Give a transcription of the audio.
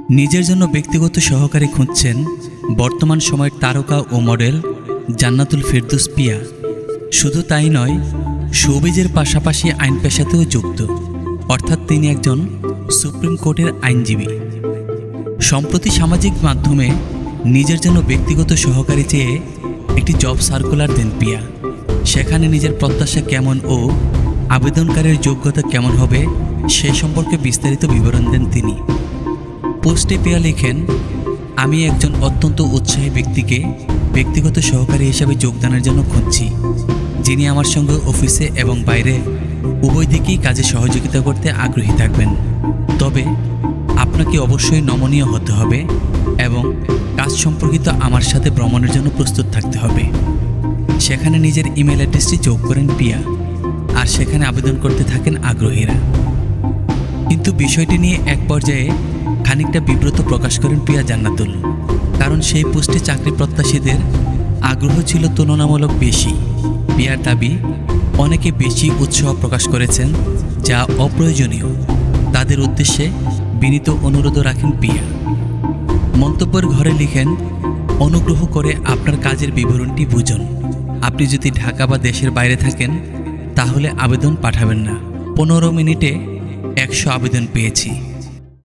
নিজের জন্য ব্যক্তিগত সহকারী খুঁজছেন বর্তমান সময়ের তারকা ও মডেল জান্নাতুল ফেরদৌস পিয়া। শুধু তাই নয়, শোবিজের পাশাপাশি আইন পেশাতেও যুক্ত, অর্থাৎ তিনি একজন সুপ্রিম কোর্টের আইনজীবী। সম্প্রতি সামাজিক মাধ্যমে নিজের জন্য ব্যক্তিগত সহকারী চেয়ে একটি জব সার্কুলার দেন পিয়া। সেখানে নিজের প্রত্যাশা কেমন ও আবেদনকারীর যোগ্যতা কেমন হবে সে সম্পর্কে বিস্তারিত বিবরণ দেন তিনি। পোস্টে পিয়া লেখেন, আমি একজন অত্যন্ত উৎসাহী ব্যক্তিকে ব্যক্তিগত সহকারী হিসেবে যোগদানের জন্য খুঁজছি, যিনি আমার সঙ্গে অফিসে এবং বাইরে উভয় দিকেই কাজে সহযোগিতা করতে আগ্রহী থাকবেন। তবে আপনাকে অবশ্যই নমনীয় হতে হবে এবং কাজ সম্পর্কিত আমার সাথে ভ্রমণের জন্য প্রস্তুত থাকতে হবে। সেখানে নিজের ইমেল অ্যাড্রেসটি যোগ করেন পিয়া, আর সেখানে আবেদন করতে থাকেন আগ্রহীরা। কিন্তু বিষয়টি নিয়ে এক পর্যায়ে খানিকটা বিব্রত প্রকাশ করেন পিয়া জান্নাতুল, কারণ সেই পোস্টে চাকরি প্রত্যাশীদের আগ্রহ ছিল তুলনামূলক বেশি। পিয়ার দাবি, অনেকে বেশি উৎসাহ প্রকাশ করেছেন যা অপ্রয়োজনীয়। তাদের উদ্দেশ্যে বিনীত অনুরোধও রাখেন পিয়া। মন্তব্যের ঘরে লিখেন, অনুগ্রহ করে আপনার কাজের বিবরণটি বুঝুন। আপনি যদি ঢাকা বা দেশের বাইরে থাকেন তাহলে আবেদন পাঠাবেন না। 15 মিনিটে 100 আবেদন পেয়েছি।